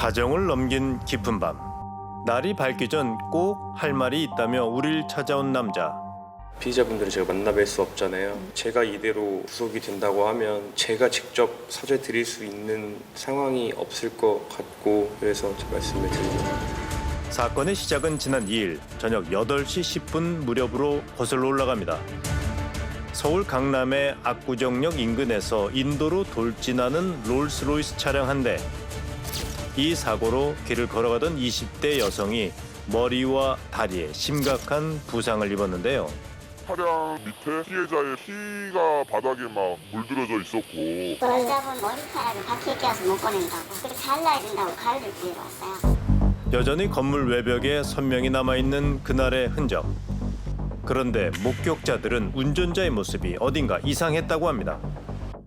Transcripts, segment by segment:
사정을 넘긴 깊은 밤. 날이 밝기 전 꼭 할 말이 있다며 우릴 찾아온 남자. 피해자분들을 제가 만나뵐 수 없잖아요. 제가 이대로 구속이 된다고 하면 제가 직접 사죄 드릴 수 있는 상황이 없을 것 같고, 그래서 제 말씀을 드립니다. 사건의 시작은 지난 2일 저녁 8시 10분 무렵으로 거슬러 올라갑니다. 서울 강남의 압구정역 인근에서 인도로 돌진하는 롤스로이스 차량 한 대. 이 사고로 길을 걸어가던 20대 여성이 머리와 다리에 심각한 부상을 입었는데요. 차량 밑에 피해자의 피가 바닥에 막 물들어져 있었고, 여자분 머리카락이 바퀴에 껴서 못 꺼낸다고, 그래서 잘라야 된다고 가위를 구해러 왔어요. 여전히 건물 외벽에 선명히 남아있는 그날의 흔적. 그런데 목격자들은 운전자의 모습이 어딘가 이상했다고 합니다.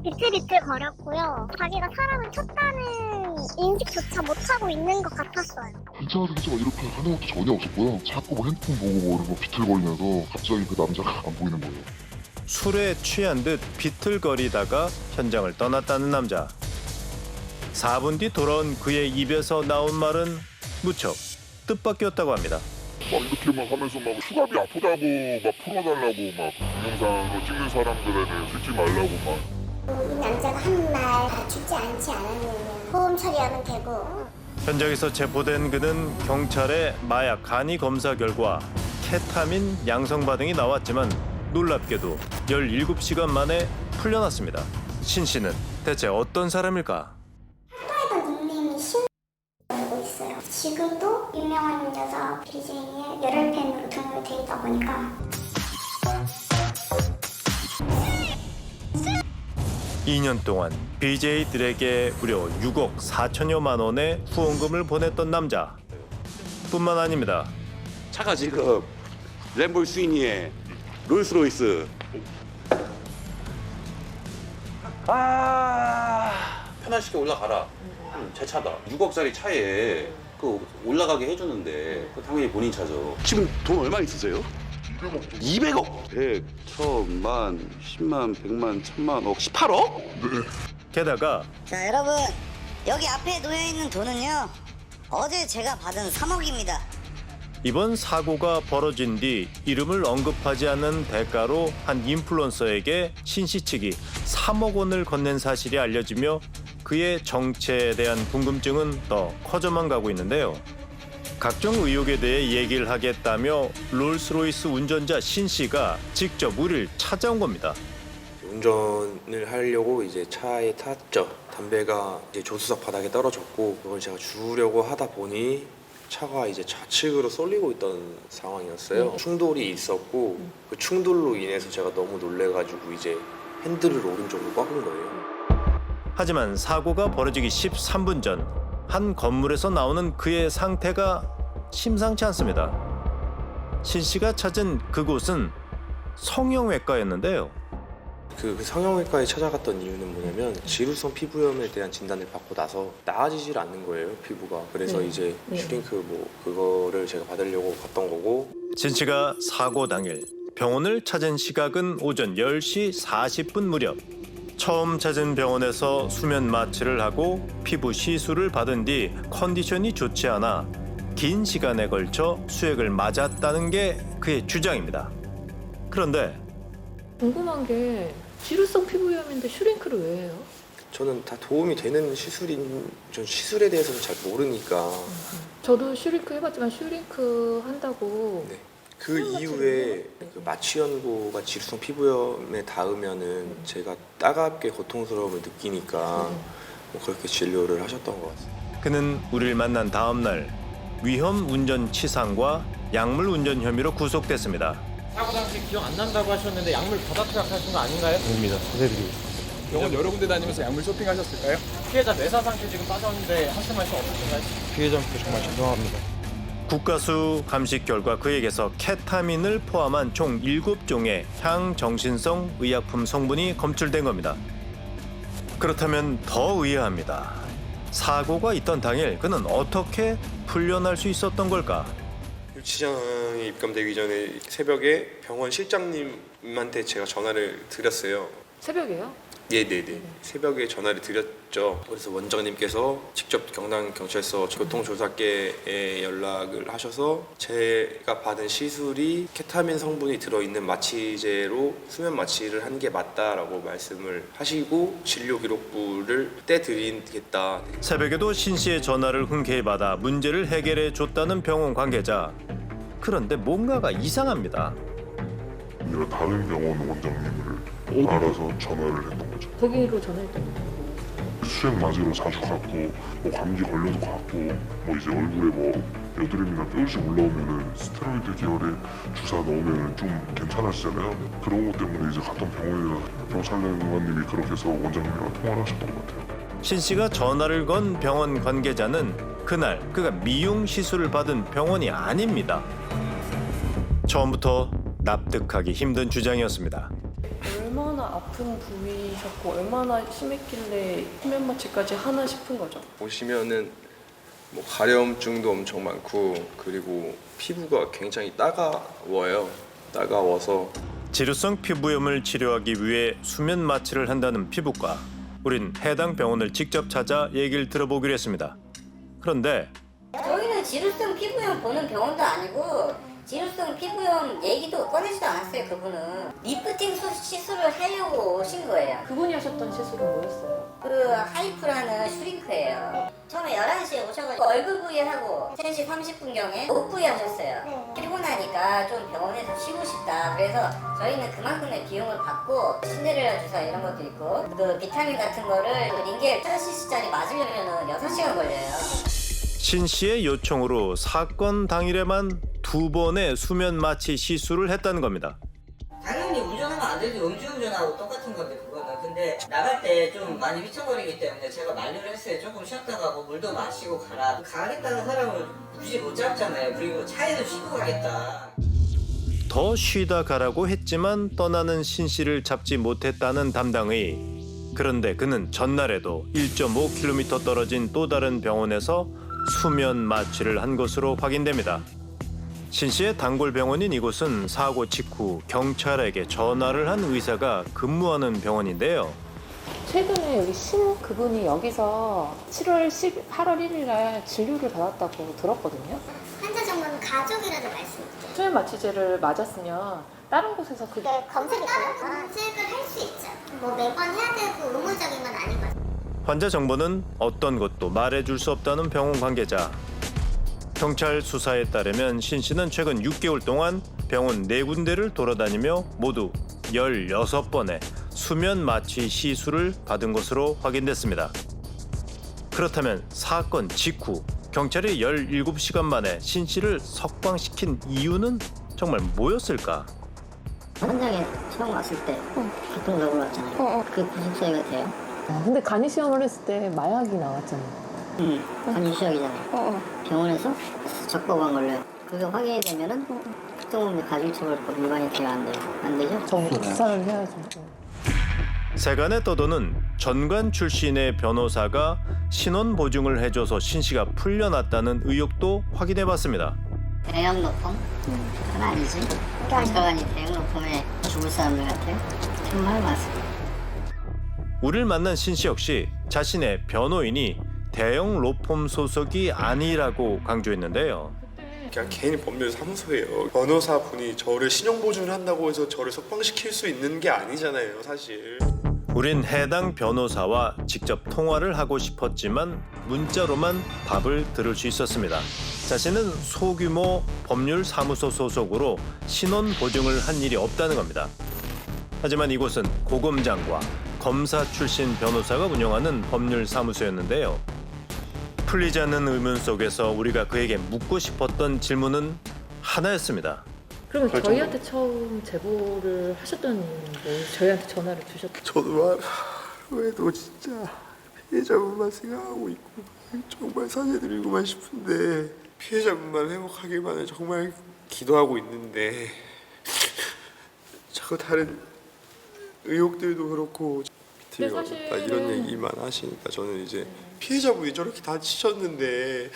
비틀비틀 거렸고요. 자기가 사람을 쳤다는 인식조차 못하고 있는 것 같았어요. 괜찮아서 이렇게 하는 것도 전혀 없었고요. 자꾸 뭐 핸드폰 보고 뭐 이런 거 비틀거리면서 갑자기 그 남자가 안 보이는 거예요. 술에 취한 듯 비틀거리다가 현장을 떠났다는 남자. 4분 뒤 돌아온 그의 입에서 나온 말은 무척 뜻밖이었다고 합니다. 막 이렇게 막 하면서 막 수갑이 아프다고 막 풀어달라고 막 동영상으로 찍는 사람들에는 듣지 말라고 막. 이 남자가 한 말 죽지 않지 않았느냐, 보험 처리하면 되고. 현장에서 체포된 그는 경찰의 마약 간이 검사 결과 케타민 양성 반응이 나왔지만 놀랍게도 17시간 만에 풀려났습니다. 신 씨는 대체 어떤 사람일까? 학교에다 닉네임이 신라고 있어요. 지금도 유명한 여자 BJ의 열혈 팬으로 등록이 돼 있다 보니까 2년 동안 BJ들에게 무려 6억 4천여만 원의 후원금을 보냈던 남자. 뿐만 아닙니다. 차가 지금 램보르기니에 롤스로이스. 편하시게 올라가라. 제 차다. 6억짜리 차에 그 올라가게 해주는데 그 당연히 본인 차죠. 지금 돈 얼마 있으세요? 200억. 100, 1000만, 10만, 100만, 1000만, 억, 18억? 게다가 자, 여러분, 여기 앞에 놓여있는 돈은요, 어제 제가 받은 3억입니다. 이번 사고가 벌어진 뒤 이름을 언급하지 않는 대가로 한 인플루언서에게 신 씨 측이 3억 원을 건넨 사실이 알려지며 그의 정체에 대한 궁금증은 더 커져만 가고 있는데요. 각종 의혹에 대해 얘기를 하겠다며 롤스로이스 운전자 신 씨가 직접 우리를 찾아온 겁니다. 운전을 하려고 이제 차에 탔죠. 담배가 이제 조수석 바닥에 떨어졌고, 그걸 제가 주우려고 하다 보니 차가 이제 좌측으로 쏠리고 있던 상황이었어요. 충돌이 있었고, 그 충돌로 인해서 제가 너무 놀래가지고 이제 핸들을 오른쪽으로 꺾은 거예요. 하지만 사고가 벌어지기 13분 전 한 건물에서 나오는 그의 상태가 심상치 않습니다. 신 씨가 찾은 그곳은 성형외과였는데요. 그 성형외과에 찾아갔던 이유는 뭐냐면 지루성 피부염에 대한 진단을 받고 나서 나아지질 않는 거예요, 피부가. 그래서 이제 슈링크 뭐 그거를 제가 받으려고 갔던 거고. 신 씨가 사고 당일 병원을 찾은 시각은 오전 10시 40분 무렵. 처음 찾은 병원에서 수면 마취를 하고 피부 시술을 받은 뒤 컨디션이 좋지 않아 긴 시간에 걸쳐 수액을 맞았다는 게 그의 주장입니다. 그런데 궁금한 게 지루성 피부염인데 슈링크를 왜 해요? 저는 다 도움이 되는 전 시술에 대해서는 잘 모르니까. 저도 슈링크 해봤지만 슈링크 한다고 네. 그 이후에 그 마취 연고가 지루성 피부염에 닿으면은 제가 따갑게 고통스러움을 느끼니까 뭐 그렇게 진료를 하셨던 것 같습니다. 그는 우리를 만난 다음 날 위험 운전 치상과 약물 운전 혐의로 구속됐습니다. 사고 당시 기억 안 난다고 하셨는데 약물 받아 투약하신 거 아닌가요? 아닙니다. 사죄드리고 병원 여러 군데 다니면서 약물 쇼핑하셨을까요? 피해자 뇌사 상태 지금 빠졌는데 하실 말씀 없으신가요? 피해자분께 정말 죄송합니다. 국가수 감식 결과 그에게서 케타민을 포함한 총 7종의 향정신성 의약품 성분이 검출된 겁니다. 그렇다면 더 의아합니다. 사고가 있던 당일 그는 어떻게 풀려날 수 있었던 걸까? 유치장에 입감되기 전에 새벽에 병원 실장님한테 제가 전화를 드렸어요. 새벽에요? 네네네. 새벽에 전화를 드렸죠. 그래서 원장님께서 직접 경남경찰서 교통조사과에 연락을 하셔서 제가 받은 시술이 케타민 성분이 들어있는 마취제로 수면 마취를 한 게 맞다라고 말씀을 하시고 진료 기록부를 떼드리겠다. 새벽에도 신 씨의 전화를 흔쾌히 받아 문제를 해결해 줬다는 병원 관계자. 그런데 뭔가가 이상합니다. 내가 다른 병원 원장님을 알아서 전화를 했던 거죠. 거기로 전화했던 거. 수액 맞으러 자주 갔고 뭐 감기 걸려도 갔고 뭐 이제 얼굴에 뭐 여드름이나 뼈울씩 올라오면은 스테로이드 계열의 주사 넣으면 좀 괜찮아지잖아요. 그런 것 때문에 이제 갔던 병원이나 경찰관님이 그렇게 해서 원장님이랑 통화를 하셨던 것 같아요. 신 씨가 전화를 건 병원 관계자는 그날 그가 미용 시술을 받은 병원이 아닙니다. 처음부터 납득하기 힘든 주장이었습니다. 얼마나 아픈 부위셨고 얼마나 심했길래 수면 마취까지 하나 싶은 거죠. 보시면은 뭐 가려움증도 엄청 많고 그리고 피부가 굉장히 따가워요. 따가워서 지루성 피부염을 치료하기 위해 수면 마취를 한다는 피부과. 우린 해당 병원을 직접 찾아 얘기를 들어보기로 했습니다. 그런데 저희는 지루성 피부염 보는 병원도 아니고 지루성 피부염 얘기도 꺼내지도 않았어요. 그분은 리프팅 시술을 하려고 오신 거예요. 그분이 하셨던 시술은 뭐였어요? 그 하이프라는 슈링크예요. 처음에 11시에 오셔가지고 얼굴 부위하고 3시 30분경에 목 부위 하셨어요. 피곤하니까 좀 병원에서 쉬고 싶다. 그래서 저희는 그만큼의 비용을 받고 신데렐라 주사 이런 것도 있고 그 비타민 같은 거를 링겔 1000cc짜리 맞으려면 6시간 걸려요. 신 씨의 요청으로 사건 당일에만 2번의 수면 마취 시술을 했다는 겁니다. 당연히 운전하면 안 되지. 음주운전하고 똑같은 건데 그거는. 근데 나갈 때 좀 많이 휘청거리기 때문에 제가 만류를 했어요. 조금 쉬었다 가고 물도 마시고 가라. 가겠다는 사람을 굳이 못 잡잖아요. 그리고 차에서 쉬고 가겠다. 더 쉬다 가라고 했지만 떠나는 신 씨를 잡지 못했다는 담당의. 그런데 그는 전날에도 1.5km 떨어진 또 다른 병원에서 수면 마취를 한 것으로 확인됩니다. 신 씨의 단골병원인 이곳은 사고 직후 경찰에게 전화를 한 의사가 근무하는 병원인데요. 최근에 여기 신 그분이 여기서 8월 1일 날 진료를 받았다고 들었거든요. 환자 정도는 가족이라도 말씀드려요. 수면 마취제를 맞았으면 다른 곳에서 그 검색을 할 수 있죠. 뭐 매번 해야 되고 의무적인 건 아닌 거죠. 환자 정보는 어떤 것도 말해줄 수 없다는 병원 관계자. 경찰 수사에 따르면 신 씨는 최근 6개월 동안 병원 4군데를 돌아다니며 모두 16번의 수면 마취 시술을 받은 것으로 확인됐습니다. 그렇다면 사건 직후 경찰이 17시간 만에 신 씨를 석방시킨 이유는 정말 뭐였을까? 현장에 처음 왔을 때 교통사고를 왔잖아요. 그 구속사유가 돼요? 근데 간이 시험을 했을 때 마약이 나왔잖아요. 간이 시작이잖아요. 병원에서 적법한 걸로요. 그게 확인이 되면은 특정범죄 가중처벌법 위반이 돼야 안 돼요. 안 되죠? 정부 수사를 해야죠. 세간에 떠도는 전관 출신의 변호사가 신원 보증을 해줘서 신 씨가 풀려났다는 의혹도 확인해봤습니다. 대형 로펌? 그건 아니지. 경찰관이 대형 로펌에 죽을 사람들 같아요. 정말 맞습니다. 우리를 만난 신 씨 역시 자신의 변호인이 대형 로펌 소속이 아니라고 강조했는데요. 그냥 개인 법률 사무소예요. 변호사분이 저를 신용보증을 한다고 해서 저를 석방시킬 수 있는 게 아니잖아요, 사실. 우린 해당 변호사와 직접 통화를 하고 싶었지만 문자로만 답을 들을 수 있었습니다. 자신은 소규모 법률 사무소 소속으로 신원 보증을 한 일이 없다는 겁니다. 하지만 이곳은 고검장과 검사 출신 변호사가 운영하는 법률 사무소였는데요. 풀리지 않는 의문 속에서 우리가 그에게 묻고 싶었던 질문은 하나였습니다. 그러면 저희한테 처음 제보를 하셨던 이유는 저희한테 전화를 주셨던 저도 왜도 진짜 피해자분만 생각하고 있고 정말 사죄드리고만 싶은데 피해자분만 회복하기만을 정말 기도하고 있는데 자꾸 다른 의혹들도 그렇고 밑에 사실은... 이런 얘기만 하시니까 저는 이제 피해자분이 저렇게 다치셨는데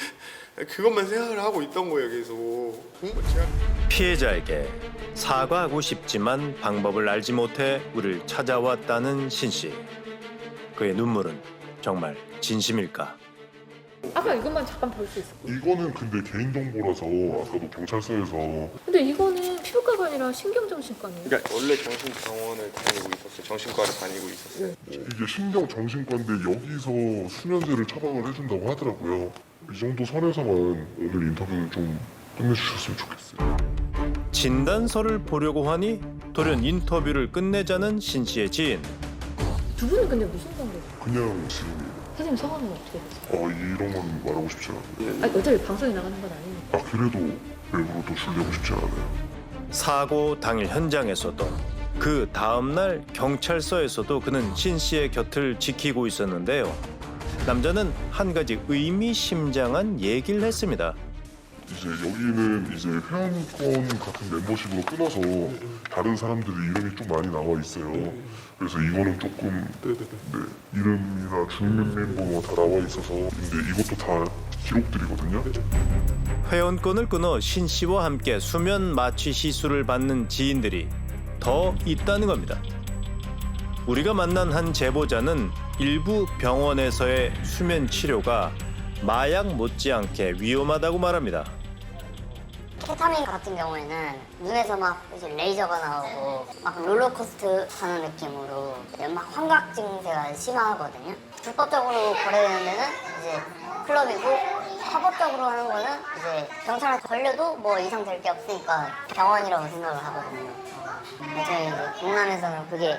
그것만 생각을 하고 있던 거예요. 계속 정말 제가 피해자에게 사과하고 싶지만 방법을 알지 못해 우리를 찾아왔다는 신 씨. 그의 눈물은 정말 진심일까? 아까 이것만 잠깐 볼 수 있어. 이거는 근데 개인정보라서 아까도 경찰서에서 근데 이거는 피부과가 아니라 신경정신과네요. 그러니까 원래 정신병원을 다니고 있었어요. 정신과를 다니고 있었어요. 이게 신경정신과인데 여기서 수면제를 처방을 해준다고 하더라고요. 이 정도 선에서만 오늘 인터뷰 좀 끝내주셨으면 좋겠어요. 진단서를 보려고 하니 돌연 인터뷰를 끝내자는 신 씨의 지인. 두 분은 근데 무슨 관계예요? 그냥 지금 선생님 성함은 어떻게 되세요? 이런 건 말하고 싶지 않아요. 아니, 어차피 방송에 나가는 건 아니니까. 그래도 외부로 또 줄려고 싶지 않아요. 사고 당일 현장에서도 그 다음날 경찰서에서도 그는 신 씨의 곁을 지키고 있었는데요. 남자는 한 가지 의미심장한 얘기를 했습니다. 이제 여기는 이제 회원권 같은 멤버십으로 끊어서 다른 사람들의 이름이 좀 많이 나와 있어요. 그래서 이거는 조금 네, 이름이나 주민번호가 다 나와 있어서 근데 이것도 다 기록들이거든요. 회원권을 끊어 신 씨와 함께 수면 마취 시술을 받는 지인들이 더 있다는 겁니다. 우리가 만난 한 제보자는 일부 병원에서의 수면 치료가 마약 못지않게 위험하다고 말합니다. 케타민 같은 경우에는 눈에서 막 이제 레이저가 나오고 막 롤러코스터 타는 느낌으로 막 환각 증세가 심하거든요. 불법적으로 거래되는 데는 이제 클럽이고 합법적으로 하는 거는 이제 경찰한테 걸려도 뭐 이상 될 게 없으니까 병원이라고 생각을 하거든요. 저희 이제 동남에서는 그게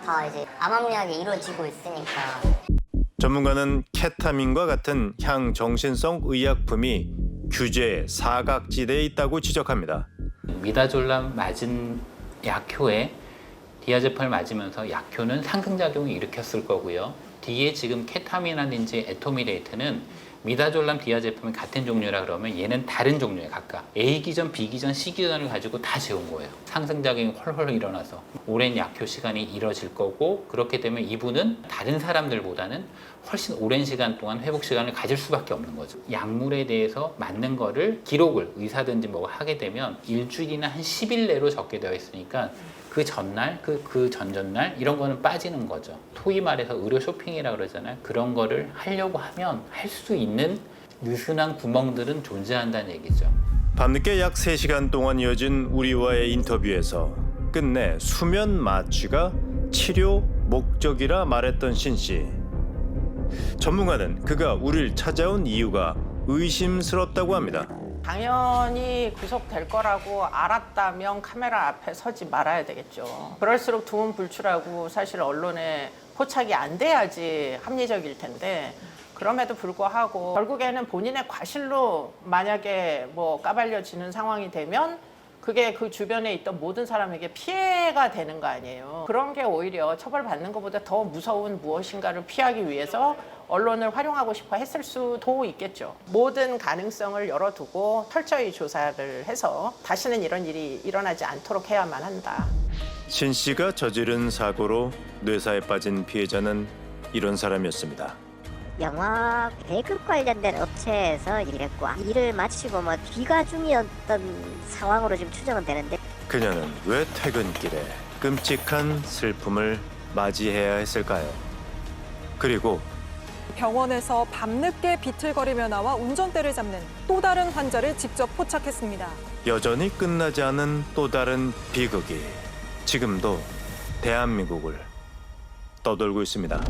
다 이제 암암리하게 이루어지고 있으니까. 전문가는 케타민과 같은 향정신성 의약품이 규제의 사각지대에 있다고 지적합니다. 미다졸람 맞은 약효에 디아제팜을 맞으면서 약효는 상승작용을 일으켰을 거고요. 뒤에 지금 케타민이라든지 에토미레이트는 미다졸람 디아제팜이 같은 종류라 그러면 얘는 다른 종류에 각각 A 기전, B 기전, C 기전을 가지고 다 재운 거예요. 상승작용이 헐헐 일어나서 오랜 약효 시간이 이뤄질 거고 그렇게 되면 이분은 다른 사람들보다는 훨씬 오랜 시간 동안 회복 시간을 가질 수밖에 없는 거죠. 약물에 대해서 맞는 거를 기록을 의사든지 뭐 하게 되면 일주일이나 한 10일 내로 적게 되어 있으니까 그 전날, 그 전전날 이런 거는 빠지는 거죠. 소위 말해서 의료 쇼핑이라 그러잖아요. 그런 거를 하려고 하면 할 수 있는 느슨한 구멍들은 존재한다는 얘기죠. 밤늦게 약 3시간 동안 이어진 우리와의 인터뷰에서 끝내 수면 마취가 치료 목적이라 말했던 신 씨. 전문가는 그가 우리를 찾아온 이유가 의심스럽다고 합니다. 당연히 구속될 거라고 알았다면 카메라 앞에 서지 말아야 되겠죠. 그럴수록 두문불출하고 사실 언론에 포착이 안 돼야지 합리적일 텐데 그럼에도 불구하고 결국에는 본인의 과실로 만약에 뭐 까발려지는 상황이 되면 그게 그 주변에 있던 모든 사람에게 피해가 되는 거 아니에요. 그런 게 오히려 처벌받는 것보다 더 무서운 무엇인가를 피하기 위해서 언론을 활용하고 싶어 했을 수도 있겠죠. 모든 가능성을 열어두고 철저히 조사를 해서 다시는 이런 일이 일어나지 않도록 해야만 한다. 신 씨가 저지른 사고로 뇌사에 빠진 피해자는 이런 사람이었습니다. 영화 배급 관련된 업체에서 일했고 일을 마치고 뭐 귀가 중이었던 상황으로 지금 추정은 되는데 그녀는 왜 퇴근길에 끔찍한 슬픔을 맞이해야 했을까요? 그리고 병원에서 밤늦게 비틀거리며 나와 운전대를 잡는 또 다른 환자를 직접 포착했습니다. 여전히 끝나지 않은 또 다른 비극이 지금도 대한민국을 떠돌고 있습니다.